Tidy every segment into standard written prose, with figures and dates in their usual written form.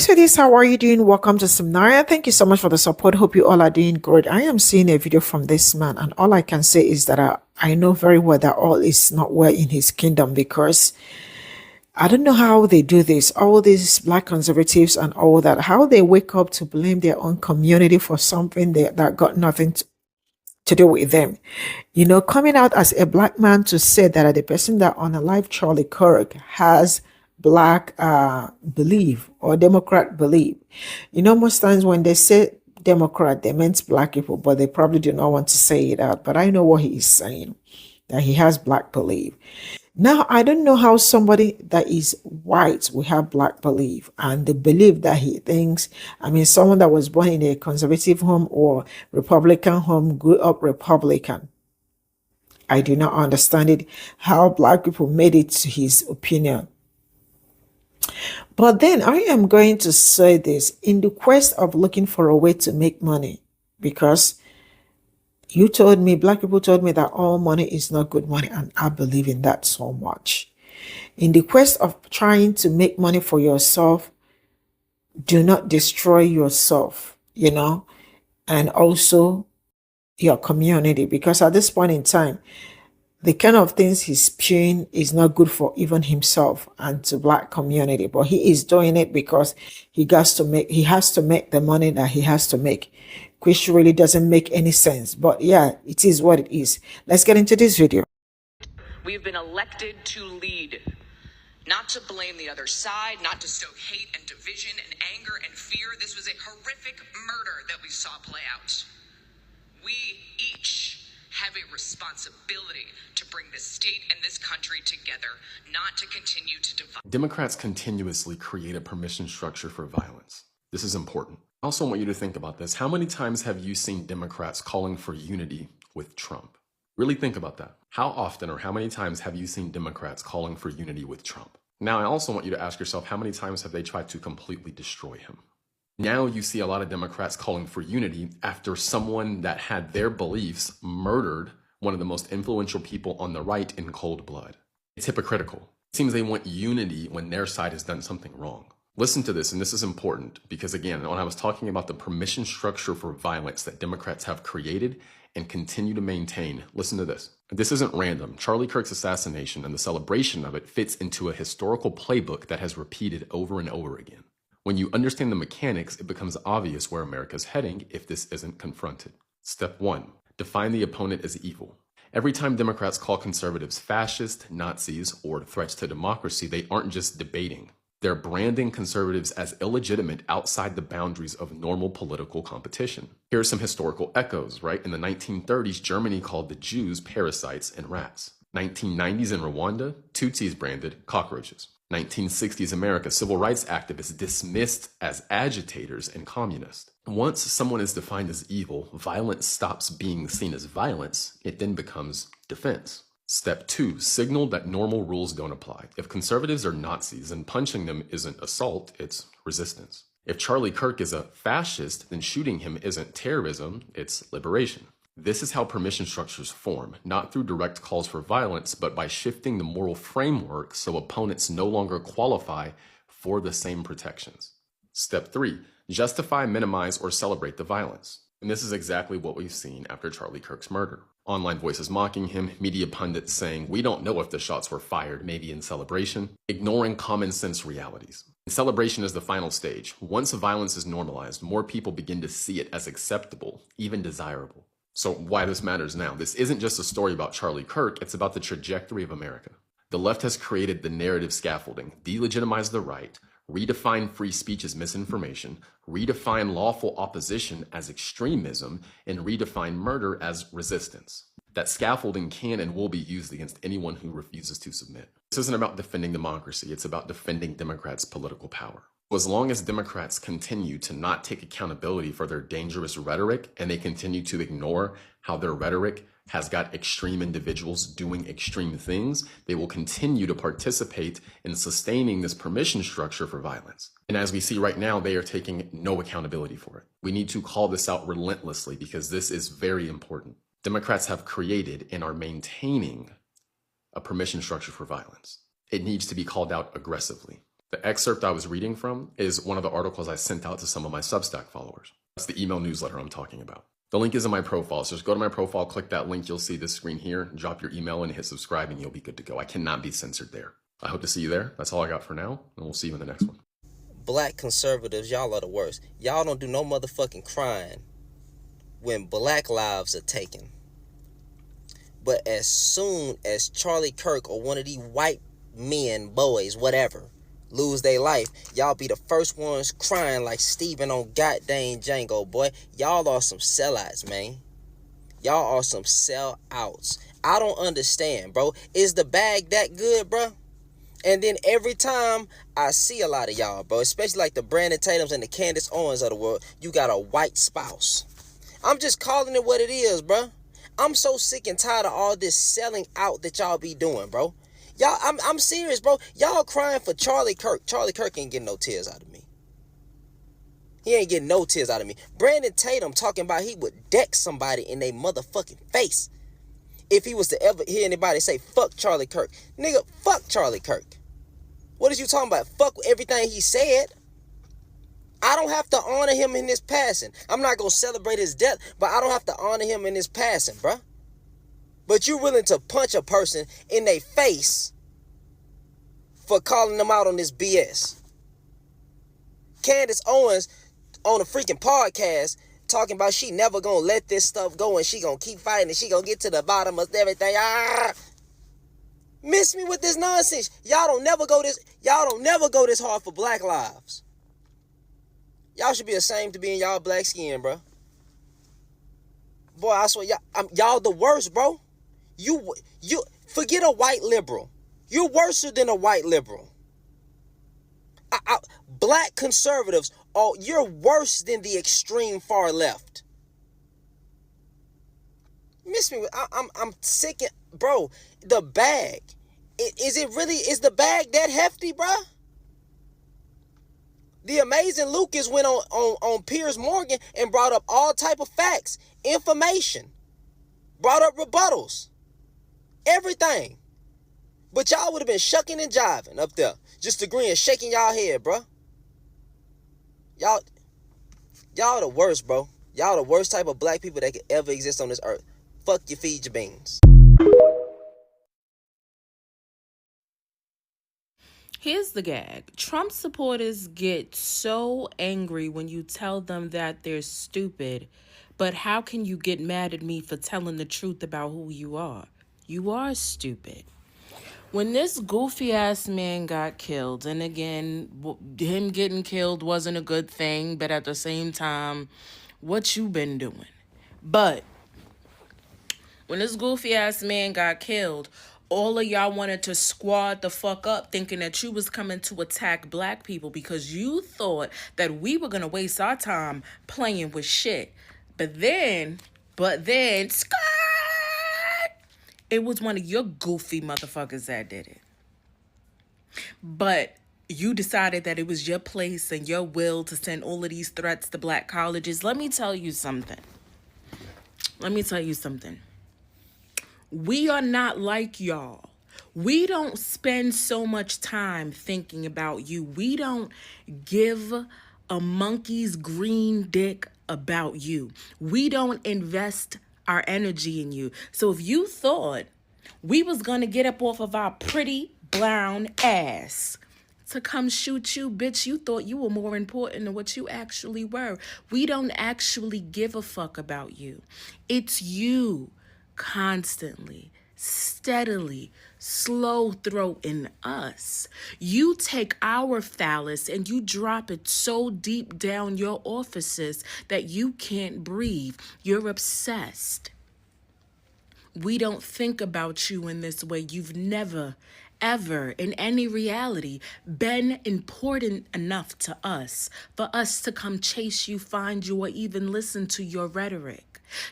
sweeties, how are you doing? Welcome to Seminaria. Thank you so much for the support. Hope you all are doing good. I am seeing a video from this man, and all I can say is that I know very well that all is not well in his kingdom, because I don't know how they do this. All these black conservatives and all that, how they wake up to blame their own community for something that got nothing to do with them. You know, coming out as a black man to say that the person that unalived Charlie Kirk has black belief or Democrat belief. You know, most times when they say Democrat, they meant black people, but they probably do not want to say it out. But I know what he is saying, that he has black belief. Now, I don't know how somebody that is white will have black belief, and the belief that he thinks, I mean, someone that was born in a conservative home or Republican home, grew up Republican. I do not understand it, how black people made it to his opinion. But then I am going to say this in the quest of looking for a way to make money, because you told me, black people told me that all money is not good money, and I believe in that so much. In the quest of trying to make money for yourself, do not destroy yourself, you know, and also your community, because at this point in time, the kind of things he's spewing is not good for even himself and to black community. But he is doing it because he has to make the money that he has to make, which really doesn't make any sense. But yeah, it is what it is. Let's get into this video. We've been elected to lead, not to blame the other side, not to stoke hate and division and anger and fear. This was a horrific murder that we saw play out. We each have a responsibility to bring this state and this country together, not to continue to divide. Democrats continuously create a permission structure for violence. This is important. I also want you to think about this. How many times have you seen Democrats calling for unity with Trump? Really think about that. How often or how many times have you seen Democrats calling for unity with Trump? Now, I also want you to ask yourself, how many times have they tried to completely destroy him? Now you see a lot of Democrats calling for unity after someone that had their beliefs murdered one of the most influential people on the right in cold blood. It's hypocritical. It seems they want unity when their side has done something wrong. Listen to this, and this is important because, again, when I was talking about the permission structure for violence that Democrats have created and continue to maintain, listen to this. This isn't random. Charlie Kirk's assassination and the celebration of it fits into a historical playbook that has repeated over and over again. When you understand the mechanics, it becomes obvious where America's heading if this isn't confronted. Step 1, define the opponent as evil. Every time Democrats call conservatives fascist, Nazis, or threats to democracy, they aren't just debating. They're branding conservatives as illegitimate outside the boundaries of normal political competition. Here are some historical echoes, right? In the 1930s, Germany called the Jews parasites and rats. 1990s in Rwanda, Tutsis branded cockroaches. 1960s America, civil rights activists dismissed as agitators and communists. Once someone is defined as evil, violence stops being seen as violence. It then becomes defense. Step 2, signal that normal rules don't apply. If conservatives are Nazis, then punching them isn't assault, it's resistance. If Charlie Kirk is a fascist, then shooting him isn't terrorism, it's liberation. This is how permission structures form, not through direct calls for violence, but by shifting the moral framework so opponents no longer qualify for the same protections. Step 3, justify, minimize, or celebrate the violence. And this is exactly what we've seen after Charlie Kirk's murder. Online voices mocking him, media pundits saying, we don't know if the shots were fired, maybe in celebration, ignoring common sense realities. Celebration is the final stage. Once violence is normalized, more people begin to see it as acceptable, even desirable. So why this matters now? This isn't just a story about Charlie Kirk, it's about the trajectory of America. The left has created the narrative scaffolding, delegitimized the right, redefine free speech as misinformation, redefine lawful opposition as extremism, and redefine murder as resistance. That scaffolding can and will be used against anyone who refuses to submit. This isn't about defending democracy, it's about defending Democrats' political power. As long as Democrats continue to not take accountability for their dangerous rhetoric, and they continue to ignore how their rhetoric has got extreme individuals doing extreme things, they will continue to participate in sustaining this permission structure for violence. And as we see right now, they are taking no accountability for it. We need to call this out relentlessly because this is very important. Democrats have created and are maintaining a permission structure for violence. It needs to be called out aggressively. The excerpt I was reading from is one of the articles I sent out to some of my Substack followers. That's the email newsletter I'm talking about. The link is in my profile, so just go to my profile, click that link, you'll see this screen here, drop your email and hit subscribe and you'll be good to go. I cannot be censored there. I hope to see you there. That's all I got for now, and we'll see you in the next one. Black conservatives, y'all are the worst. Y'all don't do no motherfucking crying when black lives are taken. But as soon as Charlie Kirk or one of these white men, boys, whatever, lose their life, y'all be the first ones crying like Steven on goddamn Django, boy. Y'all are some sellouts, man. Y'all are some sellouts. I don't understand, bro. Is the bag that good, bro? And then every time I see a lot of y'all, bro, especially like the Brandon Tatums and the Candace Owens of the world, you got a white spouse. I'm just calling it what it is, bro. I'm so sick and tired of all this selling out that y'all be doing, bro. Y'all, I'm serious, bro. Y'all crying for Charlie Kirk. Charlie Kirk ain't getting no tears out of me. He ain't getting no tears out of me. Brandon Tatum talking about he would deck somebody in their motherfucking face if he was to ever hear anybody say, fuck Charlie Kirk. Nigga, fuck Charlie Kirk. What is you talking about? Fuck everything he said. I don't have to honor him in his passing. I'm not going to celebrate his death, but I don't have to honor him in his passing, bruh. But you're willing to punch a person in their face for calling them out on this BS. Candace Owens on a freaking podcast talking about she never going to let this stuff go and she going to keep fighting and she going to get to the bottom of everything. Miss me with this nonsense. Y'all don't never go this hard for black lives. Y'all should be ashamed to be in y'all black skin, bro. Boy, I swear, y'all the worst, bro. You forget a white liberal. You're worse than a white liberal. Black conservatives, you're worse than the extreme far left. Miss me. I'm sick, bro. The bag. Is the bag that hefty, bro? The amazing Lucas went on Piers Morgan and brought up all type of facts, information, brought up rebuttals, everything. But y'all would have been shucking and jiving up there, just agreeing, shaking y'all head, bro. Y'all the worst, bro. Y'all the worst type of black people that could ever exist on this earth. Fuck you, feed your beans. Here's the gag. Trump supporters get so angry when you tell them that they're stupid. But how can you get mad at me for telling the truth about who you are? You are stupid. When this goofy ass man got killed, and again, him getting killed wasn't a good thing, but at the same time, what you been doing? But when this goofy ass man got killed, all of y'all wanted to squad the fuck up thinking that you was coming to attack black people because you thought that we were going to waste our time playing with shit. But then, skirt! It was one of your goofy motherfuckers that did it. But you decided that it was your place and your will to send all of these threats to black colleges. Let me tell you something. We are not like y'all. We don't spend so much time thinking about you. We don't give a monkey's green dick about you. We don't invest our energy in you. So if you thought we was gonna get up off of our pretty brown ass to come shoot you, bitch, you thought you were more important than what you actually were. We don't actually give a fuck about you. It's you constantly, steadily, slow throating us. You take our phallus and you drop it so deep down your orifices that you can't breathe. You're obsessed. We don't think about you in this way. You've never, ever, in any reality, been important enough to us for us to come chase you, find you, or even listen to your rhetoric.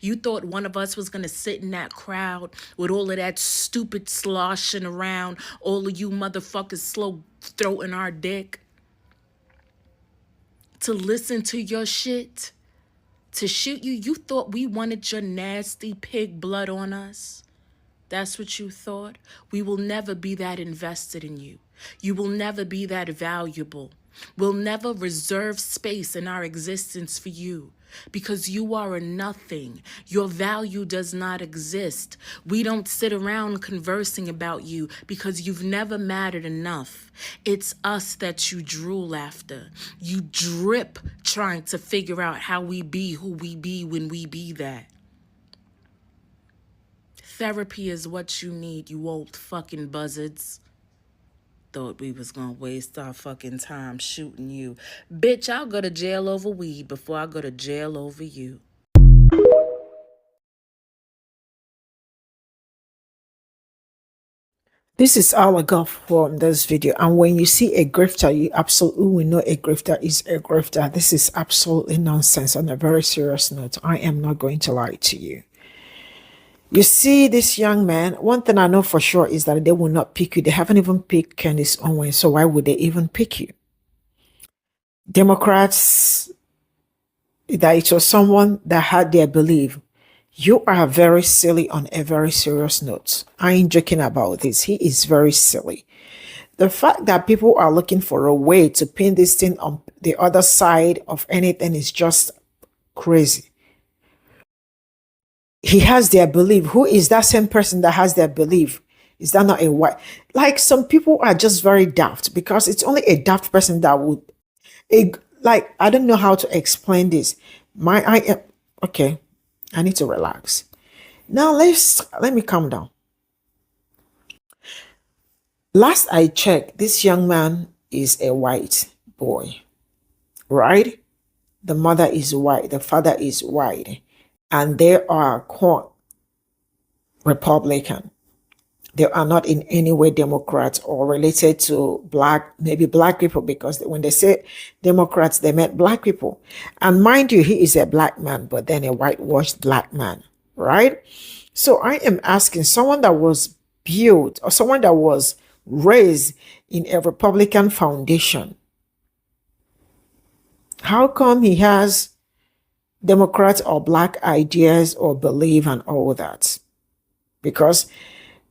You thought one of us was going to sit in that crowd with all of that stupid sloshing around, all of you motherfuckers slow throating our dick, to listen to your shit, to shoot you? You thought we wanted your nasty pig blood on us? That's what you thought? We will never be that invested in you. You will never be that valuable. We'll never reserve space in our existence for you because you are a nothing. Your value does not exist. We don't sit around conversing about you because you've never mattered enough. It's us that you drool after. You drip trying to figure out how we be who we be when we be that. Therapy is what you need, you old fucking buzzards. Thought we was gonna waste our fucking time shooting you. Bitch, I'll go to jail over weed before I go to jail over you. This is all I got from this video. And when you see a grifter, you absolutely will know a grifter is a grifter. This is absolutely nonsense. On a very serious note, I am not going to lie to you. You see this young man, one thing I know for sure is that they will not pick you. They haven't even picked Candace Owens, so why would they even pick you? Democrats, that it was someone that had their belief. You are very silly on a very serious note. I ain't joking about this. He is very silly. The fact that people are looking for a way to pin this thing on the other side of anything is just crazy. He has their belief. Who is that same person that has their belief? Is that not a white? Like, some people are just very daft because it's only a daft person that would, like, I don't know how to explain this. Okay, I need to relax. Now let me calm down. Last I checked, this young man is a white boy, right? The mother is white, the father is white, and they are quote Republican. They are not in any way Democrats or related to maybe black people, because when they say Democrats, they meant black people. And mind you, he is a black man, but then a whitewashed black man, right? So I am asking someone that was built or someone that was raised in a Republican foundation, how come he has Democrat or black ideas or belief and all that? Because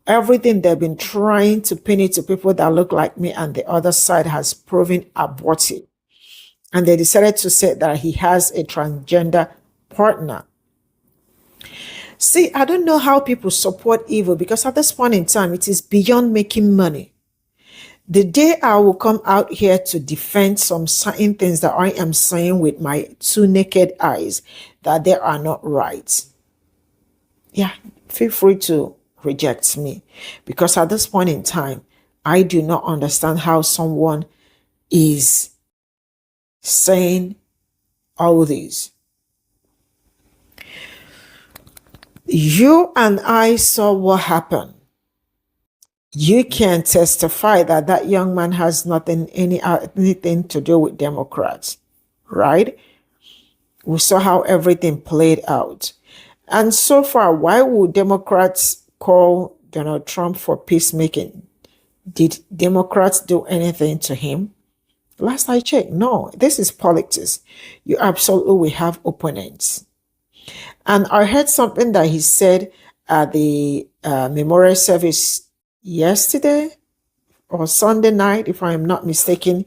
everything they've been trying to pin it to people that look like me and the other side has proven abortive. And they decided to say that he has a transgender partner. See, I don't know how people support evil, because at this point in time, it is beyond making money. The day I will come out here to defend some certain things that I am saying with my two naked eyes, that they are not right, yeah, feel free to reject me, because at this point in time, I do not understand how someone is saying all these. You and I saw what happened. You can testify that that young man has anything to do with Democrats, right? We saw how everything played out. And so far, why would Democrats call Donald Trump for peacemaking? Did Democrats do anything to him? Last I checked, no. This is politics. You absolutely have opponents. And I heard something that he said at the memorial service yesterday or Sunday night, if I am not mistaken,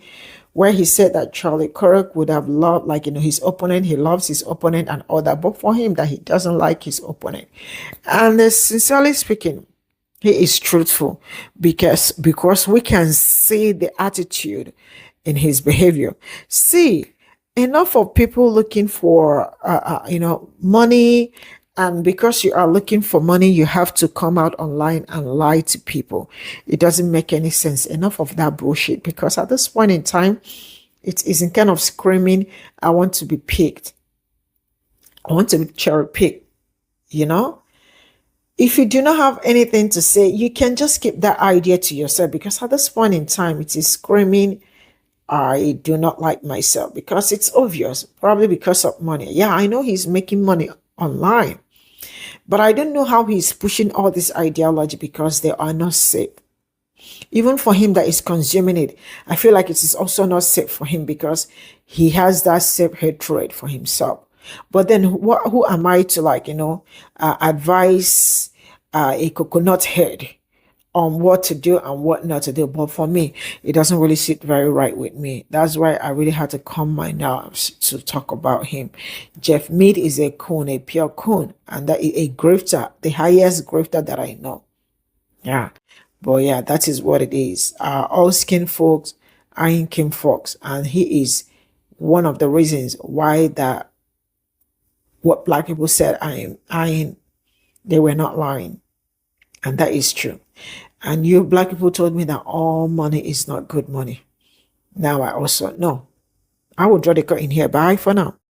where he said that Charlie Kirk would have loved, like, his opponent, he loves his opponent and all that, but for him that he doesn't like his opponent. And sincerely speaking, he is truthful, because we can see the attitude in his behavior. See, enough of people looking for, money. And because you are looking for money, you have to come out online and lie to people. It doesn't make any sense. Enough of that bullshit, because at this point in time, it isn't kind of screaming, I want to be picked. I want to be cherry picked, If you do not have anything to say, you can just keep that idea to yourself, because at this point in time, it is screaming, I do not like myself, because it's obvious, probably because of money. Yeah, I know he's making money online, but I don't know how he's pushing all this ideology, because they are not safe. Even for him that is consuming it, I feel like it is also not safe for him, because he has that self-hatred for himself. But then who am I to advise a coconut head on what to do and what not to do. But for me, it doesn't really sit very right with me. That's why I really had to calm my nerves to talk about him. Jeff Mead is a coon, a pure coon, and that is a grifter, the highest grifter that I know. Yeah. But yeah, that is what it is. All skin folks eyeing Kim Fox, and he is one of the reasons why that what black people said eyeing, they were not lying. And that is true. And you black people told me that all money is not good money. Now I also know. I will draw the curtain here. Bye for now.